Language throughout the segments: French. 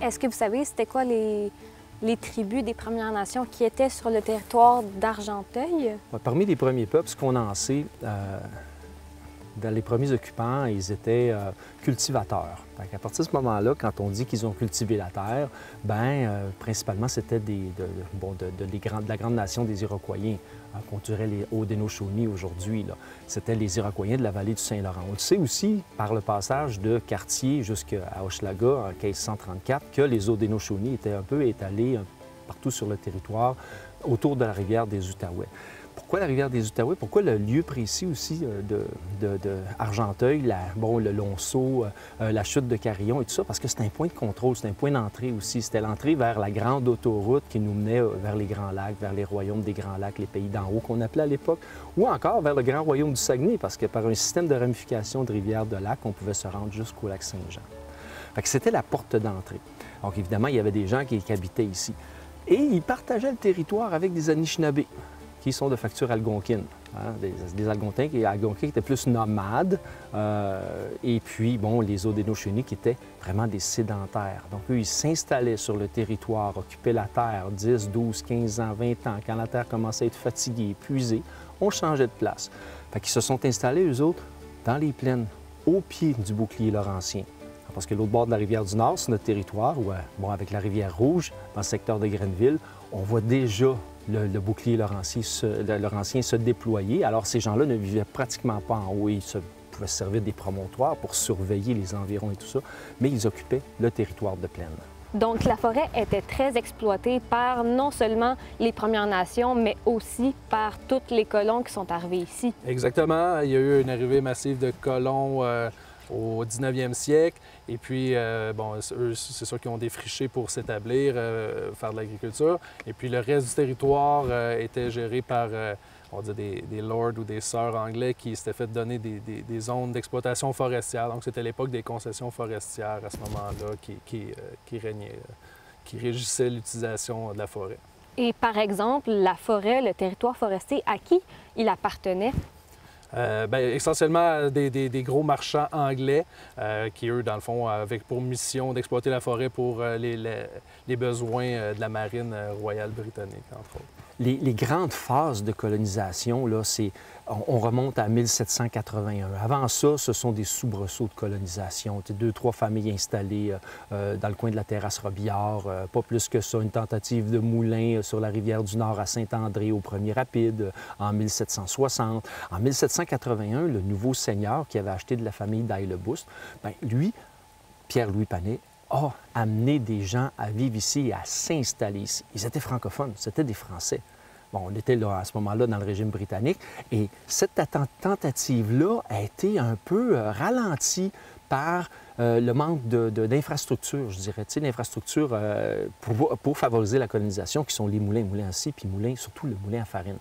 Est-ce que vous savez c'était quoi les tribus des Premières Nations qui étaient sur le territoire d'Argenteuil? Parmi les premiers peuples, ce qu'on en sait, dans les premiers occupants, ils étaient cultivateurs. À partir de ce moment-là, quand on dit qu'ils ont cultivé la terre, principalement, c'était de la grande nation des Iroquois, qu'on dirait les Haudenosaunee aujourd'hui. C'était les Iroquois de la vallée du Saint-Laurent. On le sait aussi par le passage de Cartier jusqu'à Hochelaga en 1534 que les Haudenosaunee étaient un peu étalés partout sur le territoire autour de la rivière des Outaouais. Pourquoi la rivière des Outaouais? Pourquoi le lieu précis aussi de Argenteuil, le Lonceau, la chute de Carillon et tout ça? Parce que c'est un point de contrôle, c'est un point d'entrée aussi. C'était l'entrée vers la grande autoroute qui nous menait vers les Grands Lacs, vers les royaumes des Grands Lacs, les pays d'en haut qu'on appelait à l'époque, ou encore vers le grand royaume du Saguenay, parce que par un système de ramification de rivières de lacs, on pouvait se rendre jusqu'au lac Saint-Jean. Fait que c'était la porte d'entrée. Donc évidemment, il y avait des gens qui habitaient ici. Et ils partageaient le territoire avec des Anishinabés, qui sont de facture algonquine. Des Algonquins qui étaient plus nomades, et puis, les Haudenosaunee qui étaient vraiment des sédentaires. Donc, eux, ils s'installaient sur le territoire, occupaient la terre 10, 12, 15 ans, 20 ans. Quand la terre commençait à être fatiguée, épuisée, on changeait de place. Fait qu'ils se sont installés, eux autres, dans les plaines, au pied du bouclier laurentien. Parce que l'autre bord de la rivière du Nord, c'est notre territoire, où, avec la rivière Rouge, dans le secteur de Grenville, on voit déjà le bouclier laurentien se déployer. Alors, ces gens-là ne vivaient pratiquement pas en haut. Ils pouvaient se servir des promontoires pour surveiller les environs et tout ça, mais ils occupaient le territoire de plaine. Donc, la forêt était très exploitée par non seulement les Premières Nations, mais aussi par tous les colons qui sont arrivés ici. Exactement. Il y a eu une arrivée massive de colons au 19e siècle. Et puis, eux, c'est sûr qu'ils ont défriché pour s'établir, faire de l'agriculture. Et puis, le reste du territoire était géré par, on va dire, des lords ou des sœurs anglais qui s'étaient fait donner des zones d'exploitation forestière. Donc, c'était l'époque des concessions forestières à ce moment-là qui régnaient, qui régissaient l'utilisation de la forêt. Et par exemple, la forêt, le territoire forestier, à qui il appartenait? Essentiellement des gros marchands anglais qui, eux, dans le fond, avaient pour mission d'exploiter la forêt pour les besoins de la marine royale britannique, entre autres. Les grandes phases de colonisation, là, on remonte à 1781. Avant ça, ce sont des soubresauts de colonisation. 2, 3 familles installées dans le coin de la terrasse Robillard, pas plus que ça. Une tentative de moulin sur la rivière du Nord à Saint-André au Premier Rapide en 1760. En 1781, le nouveau seigneur qui avait acheté de la famille d'Aille-le-Bouste, lui, Pierre-Louis Panet, a amené des gens à vivre ici et à s'installer ici. Ils étaient francophones, c'était des Français. On était là, à ce moment-là dans le régime britannique et cette tentative-là a été un peu ralentie par le manque d'infrastructures, je dirais, d'infrastructures pour favoriser la colonisation, qui sont les moulins à scie, puis surtout le moulin à farine.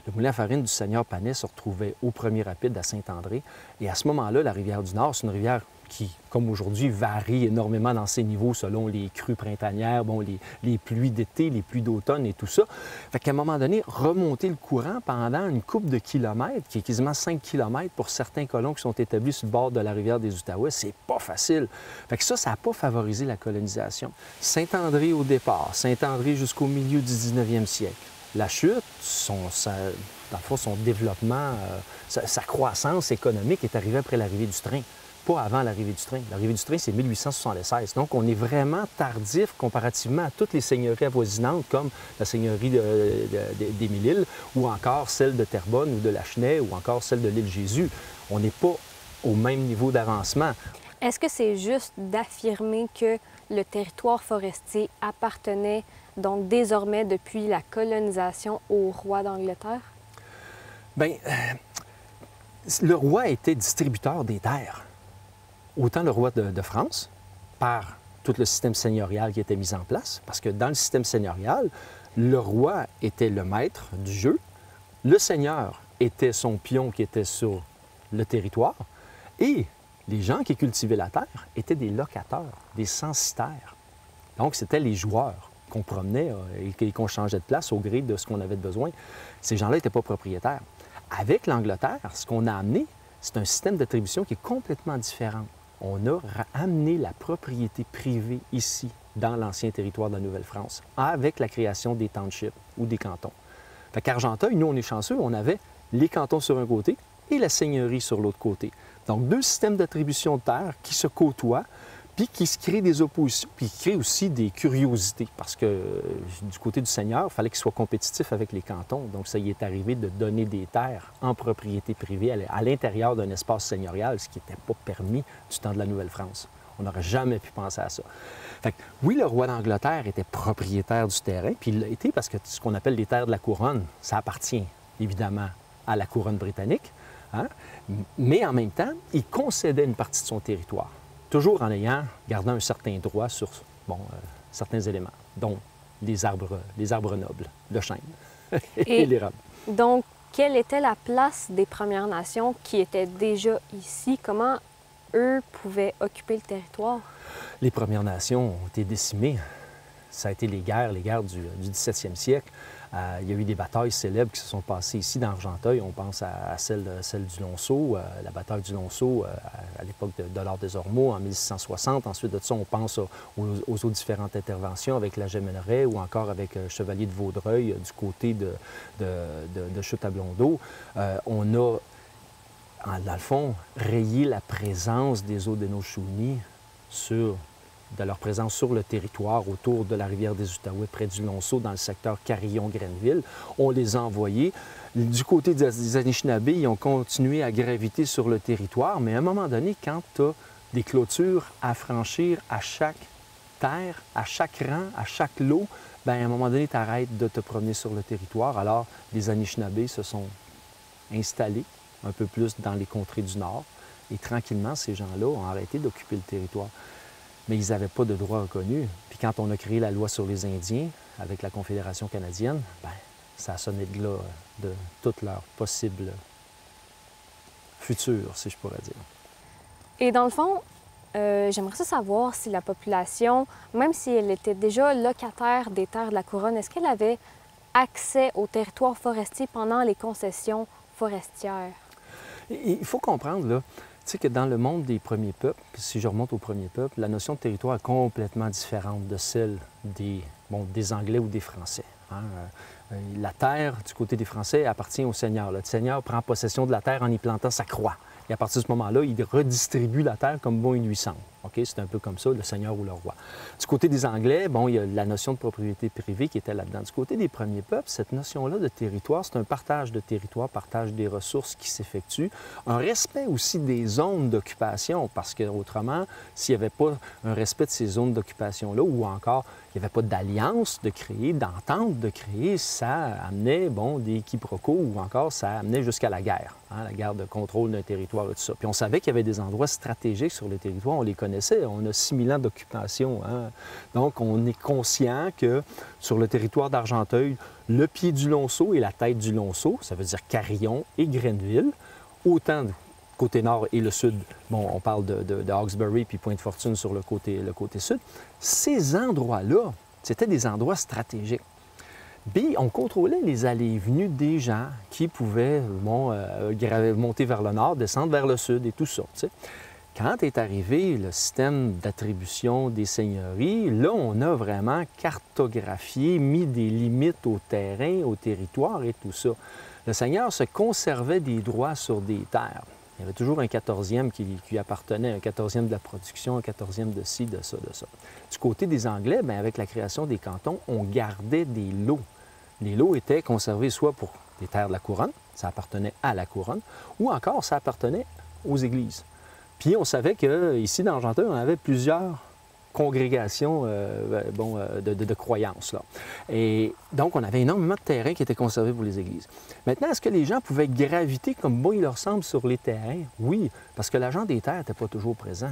Le moulin à farine du seigneur Panet se retrouvait au Premier Rapide à Saint-André. Et à ce moment-là, la rivière du Nord, c'est une rivière qui, comme aujourd'hui, varie énormément dans ses niveaux selon les crues printanières, les pluies d'été, les pluies d'automne et tout ça. Fait qu'à un moment donné, remonter le courant pendant une couple de kilomètres, qui est quasiment 5 kilomètres pour certains colons qui sont établis sur le bord de la rivière des Outaouais, c'est pas facile. Fait que ça n'a pas favorisé la colonisation. Saint-André au départ, Saint-André jusqu'au milieu du 19e siècle. La chute, dans le fond, son développement, sa croissance économique est arrivée après l'arrivée du train. Pas avant l'arrivée du train. L'arrivée du train, c'est 1876. Donc, on est vraiment tardif comparativement à toutes les seigneuries avoisinantes, comme la seigneurie d'Émile-Île, ou encore celle de Terrebonne ou de Lachenay, ou encore celle de l'île Jésus. On n'est pas au même niveau d'avancement. Est-ce que c'est juste d'affirmer que le territoire forestier appartenait donc désormais depuis la colonisation au roi d'Angleterre? Bien, le roi était distributeur des terres. Autant le roi de France, par tout le système seigneurial qui était mis en place, parce que dans le système seigneurial, le roi était le maître du jeu, le seigneur était son pion qui était sur le territoire, et les gens qui cultivaient la terre étaient des locataires, des censitaires. Donc, c'était les joueurs qu'on promenait et qu'on changeait de place au gré de ce qu'on avait besoin. Ces gens-là n'étaient pas propriétaires. Avec l'Angleterre, ce qu'on a amené, c'est un système d'attribution qui est complètement différent. On a amené la propriété privée ici, dans l'ancien territoire de la Nouvelle-France, avec la création des townships ou des cantons. Fait qu'Argenteuil, nous, on est chanceux, on avait les cantons sur un côté et la seigneurie sur l'autre côté. Donc, deux systèmes d'attribution de terre qui se côtoient, puis qui se créent des oppositions, puis qui créent aussi des curiosités, parce que du côté du seigneur, il fallait qu'il soit compétitif avec les cantons. Donc, ça y est arrivé de donner des terres en propriété privée à l'intérieur d'un espace seigneurial, ce qui n'était pas permis du temps de la Nouvelle-France. On n'aurait jamais pu penser à ça. Fait que, oui, le roi d'Angleterre était propriétaire du terrain, puis il l'a été parce que ce qu'on appelle les terres de la couronne, ça appartient évidemment à la couronne britannique, hein? Mais en même temps, il concédait une partie de son territoire, toujours en gardant un certain droit sur certains éléments, dont les arbres nobles, le chêne et l'érable. Donc, quelle était la place des Premières Nations qui étaient déjà ici? Comment eux pouvaient occuper le territoire? Les Premières Nations ont été décimées. Ça a été les guerres du 17e siècle. Il y a eu des batailles célèbres qui se sont passées ici dans Argenteuil. On pense à celle du Lonceau, la bataille du Lonceau à l'époque de l'Ordre des Ormeaux en 1660. Ensuite de ça, on pense aux autres différentes interventions avec la Gémènerai ou encore avec Chevalier de Vaudreuil du côté de Chute-à-Blondeau. On a, dans le fond, rayé la présence des Haudenosaunee de leur présence sur le territoire autour de la rivière des Outaouais, près du Lonceau, dans le secteur Carillon-Grenville. On les a envoyés. Du côté des Anishinabés, ils ont continué à graviter sur le territoire, mais à un moment donné, quand tu as des clôtures à franchir à chaque terre, à chaque rang, à chaque lot, bien, à un moment donné, tu arrêtes de te promener sur le territoire. Alors, les Anishinabés se sont installés un peu plus dans les contrées du Nord, et tranquillement, ces gens-là ont arrêté d'occuper le territoire. Mais ils n'avaient pas de droit reconnu. Puis quand on a créé la loi sur les Indiens, avec la Confédération canadienne, bien, ça a sonné de là de toute leur possible futur, si je pourrais dire. Et dans le fond, j'aimerais savoir si la population, même si elle était déjà locataire des terres de la couronne, est-ce qu'elle avait accès au territoire forestier pendant les concessions forestières? Il faut comprendre, là, tu sais que dans le monde des premiers peuples, si je remonte aux premiers peuples, la notion de territoire est complètement différente de celle des Anglais ou des Français. Hein? La terre, du côté des Français, appartient au seigneur. Le seigneur prend possession de la terre en y plantant sa croix. Et à partir de ce moment-là, il redistribue la terre comme bon il lui semble. Okay? C'est un peu comme ça, le seigneur ou le roi. Du côté des Anglais, il y a la notion de propriété privée qui était là-dedans. Du côté des premiers peuples, cette notion-là de territoire, c'est un partage de territoire, partage des ressources qui s'effectue, un respect aussi des zones d'occupation, parce qu'autrement, s'il n'y avait pas un respect de ces zones d'occupation-là, ou encore il n'y avait pas d'alliance de créer, d'entente de créer, ça amenait des quiproquos ou encore ça amenait jusqu'à la guerre, hein, la guerre de contrôle d'un territoire et tout ça. Puis on savait qu'il y avait des endroits stratégiques sur le territoire, on les connaissait, on a 6000 ans d'occupation. Hein. Donc on est conscient que sur le territoire d'Argenteuil, le pied du Lonceau et la tête du Lonceau, ça veut dire Carillon et Grenville, autant du côté nord et le sud, on parle de Hawkesbury puis Pointe-Fortune sur le côté sud, ces endroits-là, c'était des endroits stratégiques. Puis on contrôlait les allées et venues des gens qui pouvaient monter vers le nord, descendre vers le sud et tout ça. Tu sais. Quand est arrivé le système d'attribution des seigneuries, là, on a vraiment cartographié, mis des limites au terrain, au territoire et tout ça. Le seigneur se conservait des droits sur des terres. Il y avait toujours un 14e qui appartenait, un 14e de la production, un 14e de ci, de ça, de ça. Du côté des Anglais, bien, avec la création des cantons, on gardait des lots. Les lots étaient conservés soit pour des terres de la couronne, ça appartenait à la couronne, ou encore ça appartenait aux églises. Puis on savait qu'ici, dans Argenteuil, on avait plusieurs congrégations de croyances. Là. Et donc, on avait énormément de terrains qui étaient conservés pour les églises. Maintenant, est-ce que les gens pouvaient graviter comme bon il leur semble sur les terrains? Oui, parce que l'agent des terres n'était pas toujours présent.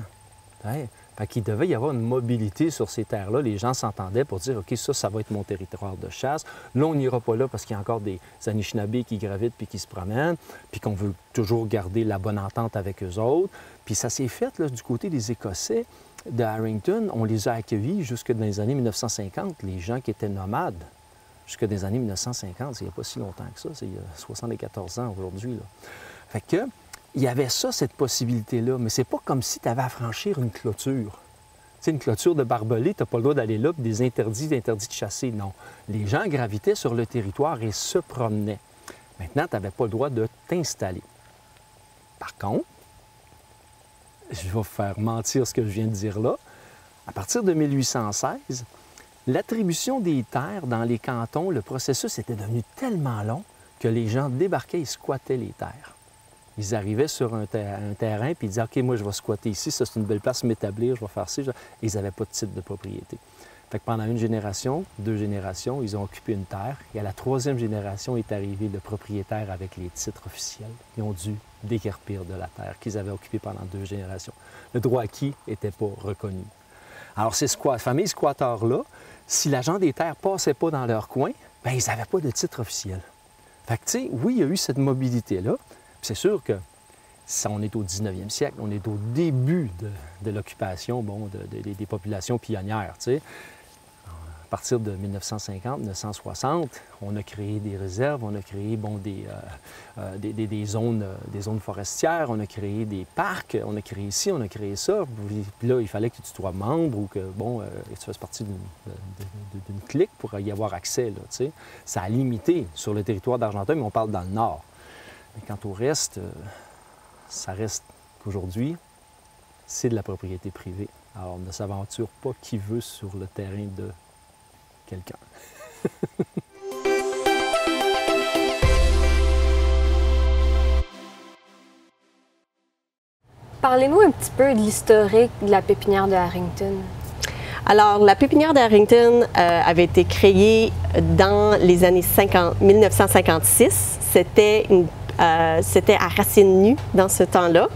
Ouais. Fait qu'il devait y avoir une mobilité sur ces terres-là. Les gens s'entendaient pour dire, OK, ça va être mon territoire de chasse. Là, on n'ira pas là parce qu'il y a encore des Anishinabés qui gravitent puis qui se promènent, puis qu'on veut toujours garder la bonne entente avec eux autres. Puis ça s'est fait là, du côté des Écossais de Harrington. On les a accueillis jusque dans les années 1950, les gens qui étaient nomades. Jusque dans les années 1950, il n'y a pas si longtemps que ça. C'est il y a 74 ans aujourd'hui. Là. Fait que il y avait ça, cette possibilité-là, mais c'est pas comme si tu avais à franchir une clôture. Tu sais, une clôture de barbelés, tu n'as pas le droit d'aller là, puis des interdits de chasser. Non. Les gens gravitaient sur le territoire et se promenaient. Maintenant, tu n'avais pas le droit de t'installer. Par contre, je vais faire mentir ce que je viens de dire là, à partir de 1816, l'attribution des terres dans les cantons, le processus était devenu tellement long que les gens débarquaient et squattaient les terres. Ils arrivaient sur un terrain puis ils disaient « OK, moi, je vais squatter ici, ça, c'est une belle place pour m'établir, je vais faire ci. » Et ils n'avaient pas de titre de propriété. Fait que pendant une génération, 2 générations, ils ont occupé une terre. Et à la 3e génération est arrivé le propriétaire avec les titres officiels. Ils ont dû déguerpir de la terre qu'ils avaient occupée pendant 2 générations. Le droit acquis n'était pas reconnu. Alors, ces familles squatteurs-là, si l'agent des terres ne passait pas dans leur coin, bien, ils n'avaient pas de titre officiel. Fait que, tu sais, oui, il y a eu cette mobilité-là. C'est sûr que ça, on est au 19e siècle, on est au début de l'occupation des populations pionnières. Tu sais. À partir de 1950, 1960, on a créé des réserves, on a créé des zones forestières, on a créé des parcs, on a créé ci, on a créé ça. Puis là, il fallait que tu sois membre ou que tu fasses partie d'une clique pour y avoir accès. Là, tu sais. Ça a limité sur le territoire d'Argenteuil, mais on parle dans le nord. Mais quant au reste, ça reste qu'aujourd'hui, c'est de la propriété privée. Alors, on ne s'aventure pas qui veut sur le terrain de quelqu'un. Parlez-nous un petit peu de l'historique de la pépinière de Harrington. Alors, la pépinière de Harrington avait été créée dans les années 1956. C'était à racines nues dans ce temps-là.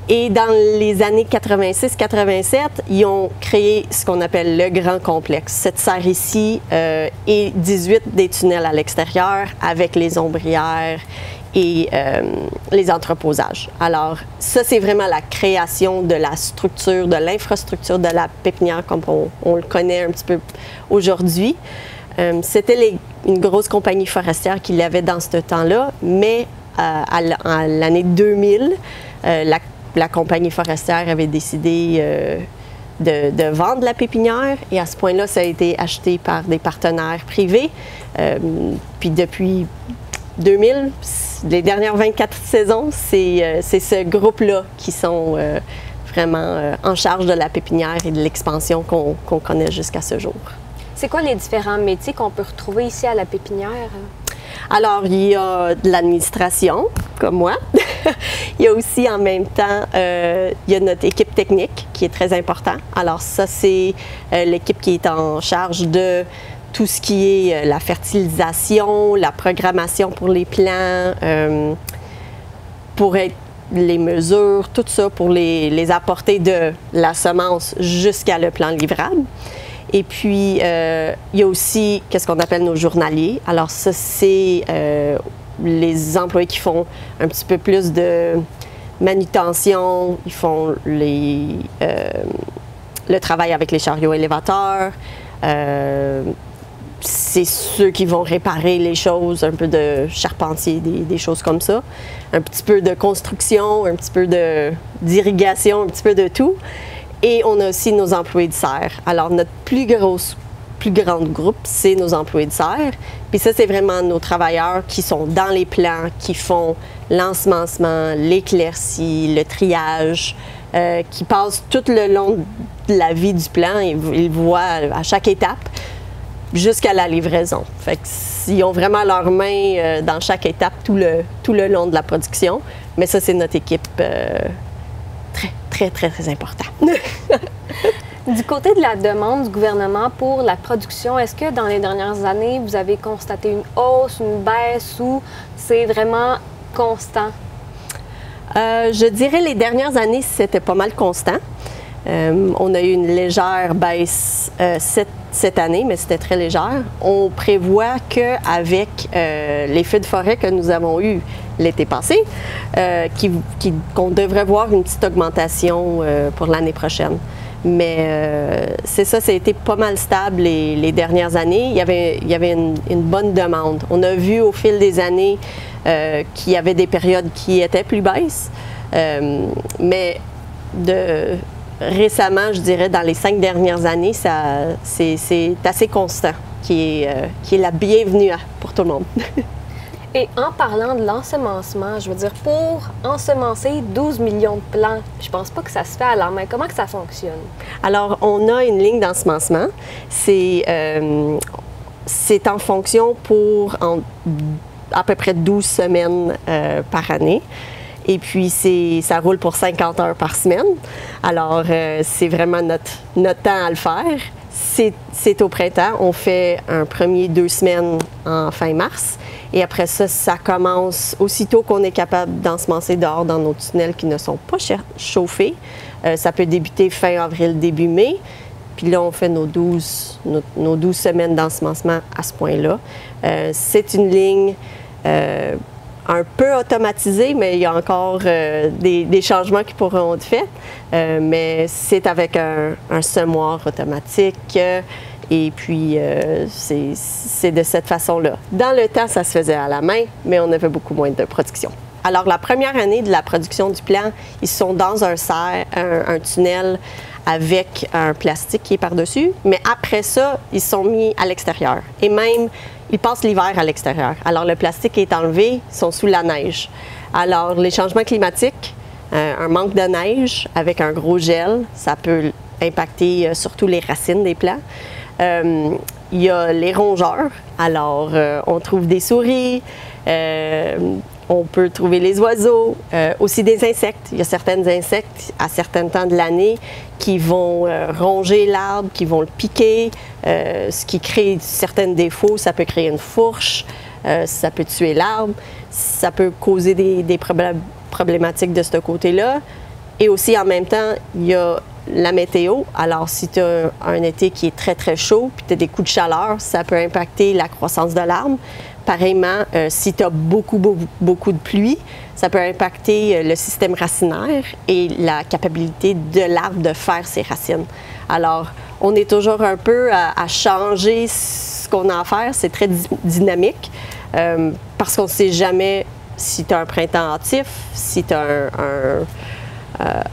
Et dans les années 86-87, ils ont créé ce qu'on appelle le grand complexe. Cette serre ici et 18 des tunnels à l'extérieur avec les ombrières et les entreposages. Alors, ça, c'est vraiment la création de la structure, de l'infrastructure de la pépinière comme on le connaît un petit peu aujourd'hui. C'était une grosse compagnie forestière qui l'avait dans ce temps-là, mais à l'année 2000, la compagnie forestière avait décidé de vendre la pépinière et à ce point-là, ça a été acheté par des partenaires privés. Puis depuis 2000, les dernières 24 saisons, c'est ce groupe-là qui sont vraiment en charge de la pépinière et de l'expansion qu'on connaît jusqu'à ce jour. C'est quoi les différents métiers qu'on peut retrouver ici à la pépinière? Alors, il y a de l'administration, comme moi. Il y a aussi, en même temps, il y a notre équipe technique, qui est très importante. Alors, ça, c'est l'équipe qui est en charge de tout ce qui est la fertilisation, la programmation pour les plants, pour les mesures, tout ça, pour les apporter de la semence jusqu'à le plan livrable. Et puis, il y a aussi qu'est-ce qu'on appelle nos journaliers. Alors ça, c'est les employés qui font un petit peu plus de manutention, ils font le travail avec les chariots élévateurs. C'est ceux qui vont réparer les choses, un peu de charpentier, des choses comme ça. Un petit peu de construction, un petit peu d'irrigation, un petit peu de tout. Et on a aussi nos employés de serre. Alors, notre plus grande groupe, c'est nos employés de serre. Puis ça, c'est vraiment nos travailleurs qui sont dans les plants, qui font l'ensemencement, l'éclaircie, le triage, qui passent tout le long de la vie du plant. Ils voient à chaque étape jusqu'à la livraison. Fait qu'ils ont vraiment leurs mains dans chaque étape tout le long de la production. Mais ça, c'est notre équipe très important. Du côté de la demande du gouvernement pour la production, est-ce que dans les dernières années, vous avez constaté une hausse, une baisse ou c'est vraiment constant? Je dirais les dernières années, c'était pas mal constant. On a eu une légère baisse cette année, mais c'était très légère. On prévoit qu'avec les feux de forêt que nous avons eus l'été passé, qu'on devrait voir une petite augmentation pour l'année prochaine. Mais c'est ça, ça a été pas mal stable les dernières années. Il y avait une bonne demande. On a vu au fil des années qu'il y avait des périodes qui étaient plus basses, mais récemment, je dirais, dans les 5 dernières années, c'est assez constant, qui est la bienvenue pour tout le monde. Et en parlant de l'ensemencement, je veux dire, pour ensemencer 12 millions de plants, je pense pas que ça se fait à la main. Comment que ça fonctionne? Alors, on a une ligne d'ensemencement. C'est en fonction pour à peu près 12 semaines par année. Et puis, ça roule pour 50 heures par semaine. Alors, c'est vraiment notre temps à le faire. C'est au printemps. On fait un premier 2 semaines en fin mars. Et après ça, ça commence aussitôt qu'on est capable d'ensemencer dehors dans nos tunnels qui ne sont pas chauffés. Ça peut débuter fin avril, début mai. Puis là, on fait nos 12 semaines d'ensemencement à ce point-là. C'est une ligne un peu automatisée, mais il y a encore des changements qui pourront être faits. Mais c'est avec un semoir automatique. Et puis, c'est de cette façon-là. Dans le temps, ça se faisait à la main, mais on avait beaucoup moins de production. Alors, la première année de la production du plant, ils sont dans un tunnel avec un plastique qui est par-dessus, mais après ça, ils sont mis à l'extérieur. Et même, ils passent l'hiver à l'extérieur. Alors, le plastique est enlevé, ils sont sous la neige. Alors, les changements climatiques, un manque de neige avec un gros gel, ça peut impacter surtout les racines des plants. Il y a les rongeurs. Alors, on trouve des souris, on peut trouver les oiseaux, aussi des insectes. Il y a certains insectes à certains temps de l'année qui vont ronger l'arbre, qui vont le piquer, ce qui crée certains défauts. Ça peut créer une fourche, ça peut tuer l'arbre, ça peut causer des problématiques de ce côté-là. Et aussi, en même temps, il y a la météo. Alors, si tu as un été qui est très, très chaud, puis tu as des coups de chaleur, ça peut impacter la croissance de l'arbre. Pareillement, si tu as beaucoup de pluie, ça peut impacter le système racinaire et la capacité de l'arbre de faire ses racines. Alors, on est toujours un peu à changer ce qu'on a à faire. C'est très dynamique parce qu'on ne sait jamais si tu as un printemps hâtif, si tu as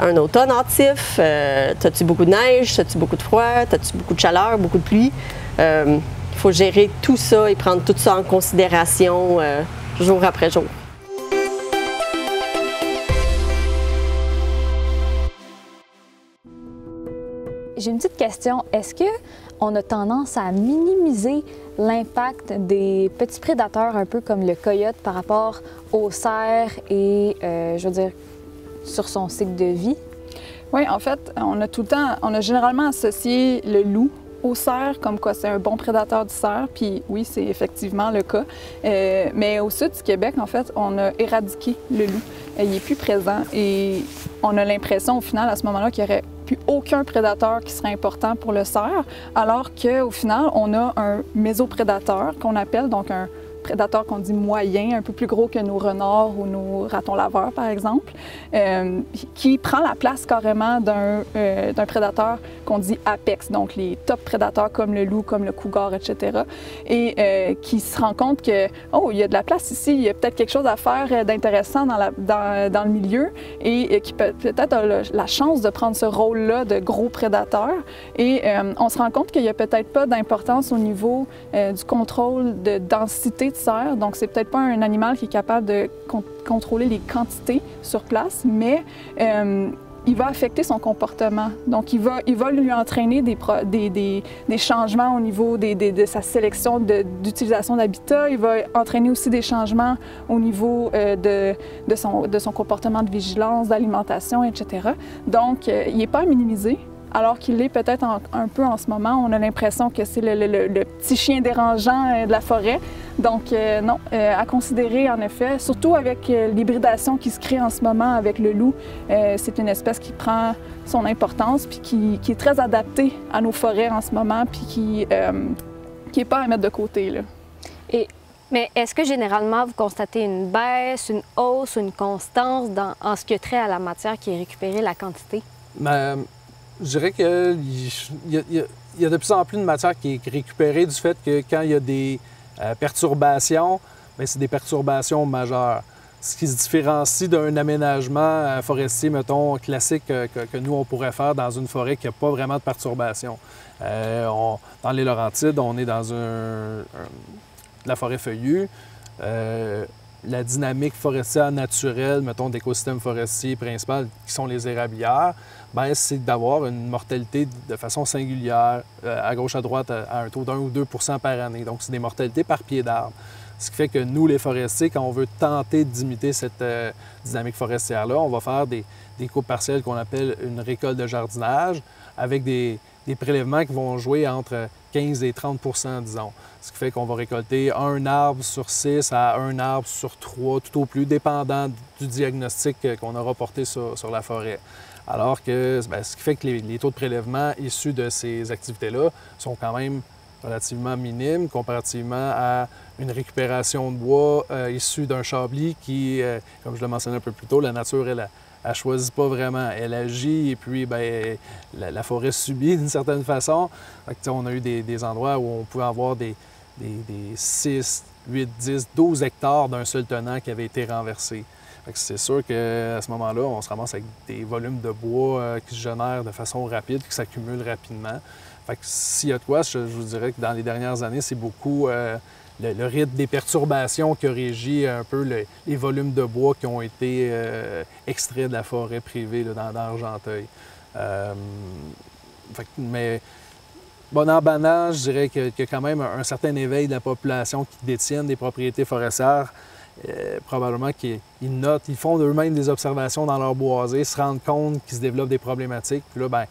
un automne hâtif, as-tu beaucoup de neige, as-tu beaucoup de froid, as-tu beaucoup de chaleur, beaucoup de pluie. Il faut gérer tout ça et prendre tout ça en considération jour après jour. J'ai une petite question. Est-ce qu'on a tendance à minimiser l'impact des petits prédateurs, un peu comme le coyote, par rapport au cerf et, je veux dire, sur son cycle de vie? Oui, en fait, on a généralement associé le loup au cerf, comme quoi c'est un bon prédateur du cerf, puis oui, c'est effectivement le cas. Mais au sud du Québec, en fait, on a éradiqué le loup. Il n'est plus présent et on a l'impression, au final, à ce moment-là, qu'il n'y aurait plus aucun prédateur qui serait important pour le cerf, alors qu'au final, on a un mésoprédateur qu'on appelle, donc un prédateur qu'on dit moyen, un peu plus gros que nos renards ou nos ratons laveurs, par exemple, qui prend la place carrément d'un prédateur qu'on dit apex, donc les top prédateurs comme le loup, comme le cougar, etc. Et qui se rend compte que, oh, il y a de la place ici, il y a peut-être quelque chose à faire d'intéressant dans le milieu et qui peut-être a la chance de prendre ce rôle-là de gros prédateur. Et on se rend compte qu'il n'y a peut-être pas d'importance au niveau du contrôle de densité de cerf. Donc, c'est peut-être pas un animal qui est capable de contrôler les quantités sur place, mais il va affecter son comportement. Donc, il va lui entraîner des changements au niveau de sa sélection d'utilisation d'habitat. Il va entraîner aussi des changements au niveau de son comportement de vigilance, d'alimentation, etc. Donc, il n'est pas à minimiser. Alors qu'il l'est peut-être un peu en ce moment. On a l'impression que c'est le petit chien dérangeant de la forêt. Donc non, à considérer en effet, surtout avec l'hybridation qui se crée en ce moment avec le loup. C'est une espèce qui prend son importance puis qui est très adaptée à nos forêts en ce moment puis qui n'est pas à mettre de côté, là. Mais est-ce que généralement vous constatez une baisse, une hausse ou une constance en ce qui a trait à la matière qui est récupérée, la quantité? Je dirais qu'il y a de plus en plus de matière qui est récupérée du fait que quand il y a des perturbations, bien, c'est des perturbations majeures. ce qui se différencie d'un aménagement forestier, mettons, classique que nous, on pourrait faire dans une forêt qui n'a pas vraiment de perturbation. Dans les Laurentides, on est dans la forêt feuillue. La dynamique forestière naturelle, mettons, d'écosystèmes forestiers principaux, qui sont les érablières, c'est d'avoir une mortalité de façon singulière, à gauche, à droite, à un taux d'1 ou 2 % par année. Donc, c'est des mortalités par pied d'arbre. Ce qui fait que nous, les forestiers, quand on veut tenter d'imiter cette dynamique forestière-là, on va faire des coupes partielles qu'on appelle une récolte de jardinage, avec des prélèvements qui vont jouer entre 15 et 30 % disons. Ce qui fait qu'on va récolter un arbre sur 6 à un arbre sur 3, tout au plus, dépendant du diagnostic qu'on aura porté sur la forêt. Alors que, ce qui fait que les taux de prélèvement issus de ces activités-là sont quand même relativement minimes comparativement à une récupération de bois issue d'un chablis qui, comme je l'ai mentionné un peu plus tôt, la nature, elle ne choisit pas vraiment. Elle agit et puis la forêt subit d'une certaine façon. Fait que, on a eu des endroits où on pouvait avoir des 6, 8, 10, 12 hectares d'un seul tenant qui avait été renversé. C'est sûr qu'à ce moment-là, on se ramasse avec des volumes de bois qui se génèrent de façon rapide, qui s'accumulent rapidement. Fait que s'il y a de quoi, je vous dirais que dans les dernières années, c'est beaucoup le rythme des perturbations qui a régi un peu les volumes de bois qui ont été extraits de la forêt privée là, dans Argenteuil. Mais bon, en banal, je dirais qu'il y a quand même un certain éveil de la population qui détiennent des propriétés forestières. Probablement qu'ils notent, ils font eux-mêmes des observations dans leur boisé, se rendent compte qu'il se développent des problématiques. Puis là,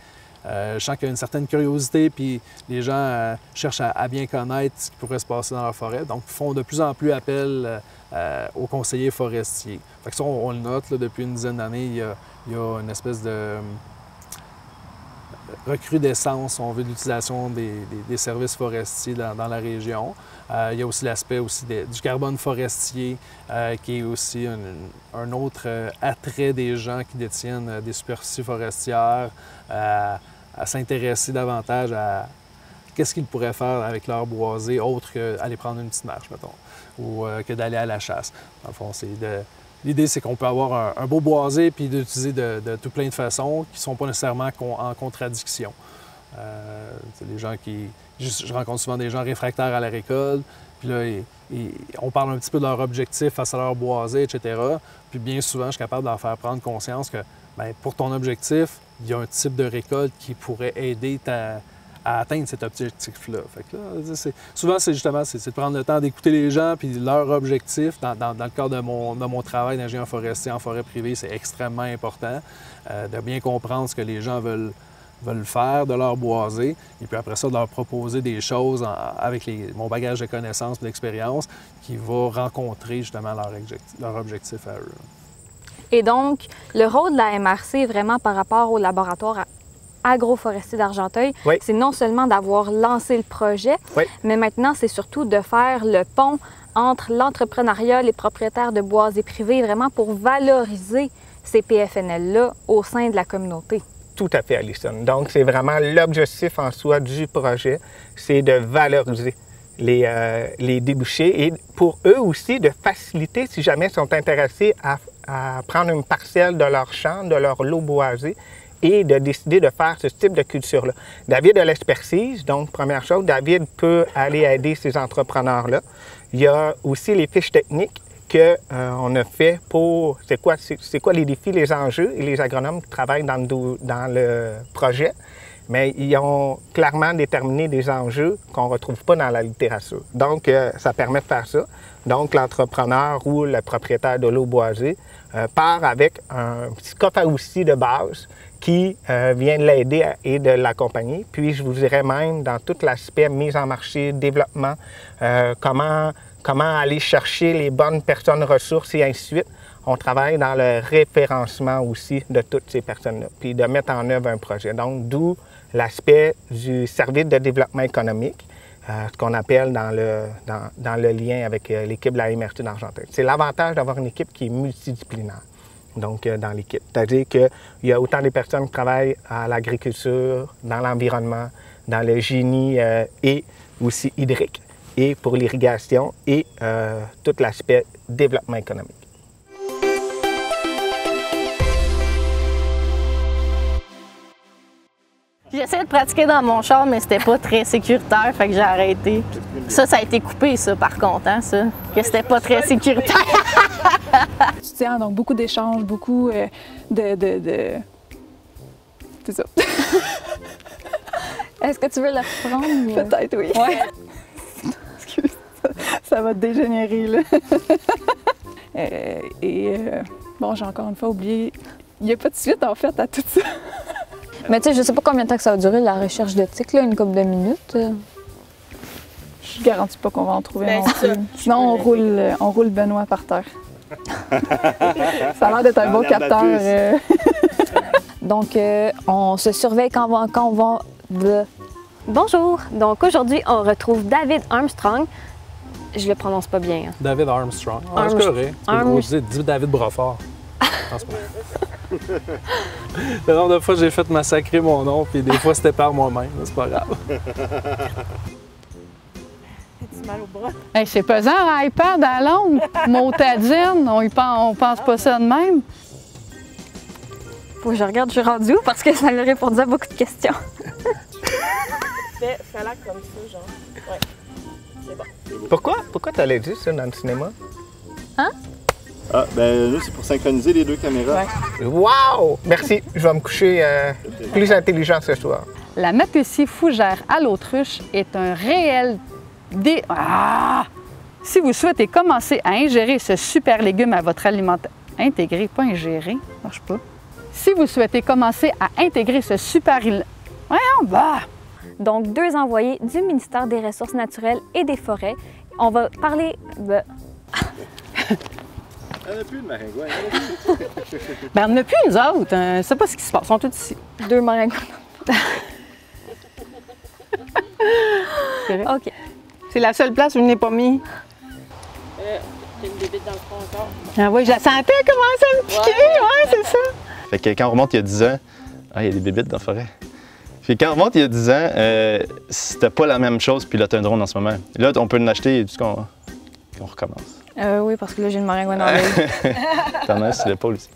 je sens qu'il y a une certaine curiosité, puis les gens cherchent à bien connaître ce qui pourrait se passer dans leur forêt. Donc, ils font de plus en plus appel aux conseillers forestiers. Fait que ça, on le note là, depuis une dizaine d'années, il y a une espèce de recrudescence, on veut, de l'utilisation des services forestiers dans la région. Il y a aussi l'aspect du carbone forestier, qui est aussi un autre attrait des gens qui détiennent des superficies forestières, à s'intéresser davantage à qu'est-ce qu'ils pourraient faire avec leur boisé, autre qu'aller prendre une petite marche, mettons, ou que d'aller à la chasse. Dans le fond, l'idée, c'est qu'on peut avoir un beau boisé puis l'utiliser de tout plein de façons qui ne sont pas nécessairement en contradiction. Les gens je rencontre souvent des gens réfractaires à la récolte, puis là, on parle un petit peu de leur objectif face à leur boisé, etc. Puis bien souvent, je suis capable de leur faire prendre conscience que pour ton objectif, il y a un type de récolte qui pourrait aider à atteindre cet objectif-là. Fait que là, souvent, c'est de prendre le temps d'écouter les gens, puis leur objectif, dans le cadre de mon travail d'ingénieur forestier en forêt privée, c'est extrêmement important, de bien comprendre ce que les gens veulent faire de leur boisé, et puis après ça, de leur proposer des choses avec mon bagage de connaissances et d'expérience qui va rencontrer justement leur objectif à eux. Et donc, le rôle de la MRC, vraiment par rapport au laboratoire agroforestier d'Argenteuil, oui, c'est non seulement d'avoir lancé le projet, oui, mais maintenant, c'est surtout de faire le pont entre l'entrepreneuriat, les propriétaires de boisés privés, vraiment pour valoriser ces PFNL-là au sein de la communauté. Tout à fait, Alison. Donc, c'est vraiment l'objectif en soi du projet, c'est de valoriser les débouchés et pour eux aussi de faciliter, si jamais ils sont intéressés à prendre une parcelle de leur champ, de leur lot boisé et de décider de faire ce type de culture-là. David a l'expertise, donc première chose, David peut aller aider ces entrepreneurs-là. Il y a aussi les fiches techniques qu'on a fait pour c'est quoi les défis, les enjeux, et les agronomes qui travaillent dans le projet. Mais ils ont clairement déterminé des enjeux qu'on ne retrouve pas dans la littérature. Donc, ça permet de faire ça. Donc, l'entrepreneur ou le propriétaire de lot boisé part avec un petit coffre à outils de base qui vient de l'aider et de l'accompagner. Puis, je vous dirais même dans tout l'aspect mise en marché, développement, comment aller chercher les bonnes personnes ressources et ainsi de suite. On travaille dans le référencement aussi de toutes ces personnes-là, puis de mettre en œuvre un projet. Donc, d'où l'aspect du service de développement économique, ce qu'on appelle dans le lien avec l'équipe de la MRC d'Argenteuil. C'est l'avantage d'avoir une équipe qui est multidisciplinaire, donc dans l'équipe. C'est-à-dire qu'il y a autant des personnes qui travaillent à l'agriculture, dans l'environnement, dans le génie et aussi hydrique, et pour l'irrigation et tout l'aspect développement économique. J'essayais de pratiquer dans mon char, mais c'était pas très sécuritaire, fait que j'ai arrêté. Ça a été coupé, ça, par contre, hein, ça. Que c'était pas très sécuritaire. Tu tiens, donc beaucoup d'échanges, beaucoup de... C'est ça. Est-ce que tu veux la reprendre? Peut-être, oui. Ouais. Excuse, ça va dégénérer, là. Bon, j'ai encore une fois oublié. Il n'y a pas de suite, en fait, à tout ça. Mais tu sais, je sais pas combien de temps que ça va durer, la recherche de tiques, là, une couple de minutes. Je garantis pas qu'on va en trouver Ben, non plus. Sinon, on roule Benoît par terre. Ça a l'air d'être un beau capteur. Donc, on se surveille quand on va... Bonjour! Donc aujourd'hui, on retrouve David Armstrong. Je le prononce pas bien. Hein. David Armstrong. Ah, c'est correct. Dis David Broffard. En ce moment. Le nombre de fois j'ai fait massacrer mon nom, puis des fois c'était par moi-même. C'est pas grave. Mal au bras. Hey, c'est pesant un iPad à longue. Motadine, on pense pas ça de même. Faut que je regarde, je suis rendue où parce que ça a répondu à beaucoup de questions. Fais la comme ça, genre. Ouais. C'est bon. Pourquoi tu allais dire ça dans le cinéma? Ah, ben là, c'est pour synchroniser les deux caméras. Wow! Merci, je vais me coucher plus intelligent ce soir. La Mapici fougère à l'autruche est un réel Si vous souhaitez commencer à ingérer ce super légume à votre alimentation... Intégrer, pas ingérer, marche pas. Si vous souhaitez commencer à intégrer ce super... Donc, 2 envoyés du ministère des Ressources naturelles et des Forêts. On va parler de... Il n'y en a plus de maringouin. Ben, on n'a plus, nous autres. On ne sait pas ce qui se passe. Ils sont tous ici. 2 maringouins. OK. C'est la seule place où il n'est pas mis. T'as une bébite dans le front encore. Ah oui, je la sentais commencer à me piquer. Ouais, c'est ça. Fait que quand on remonte il y a 10 ans, il y a des bébites dans la forêt. Puis quand on remonte il y a 10 ans, c'était pas la même chose puis là, t'as un drone en ce moment. Là, on peut l'acheter et tout qu'on recommence. Oui, parce que là, j'ai le maringouin dans l'œil. T'en as sur l'épaule aussi.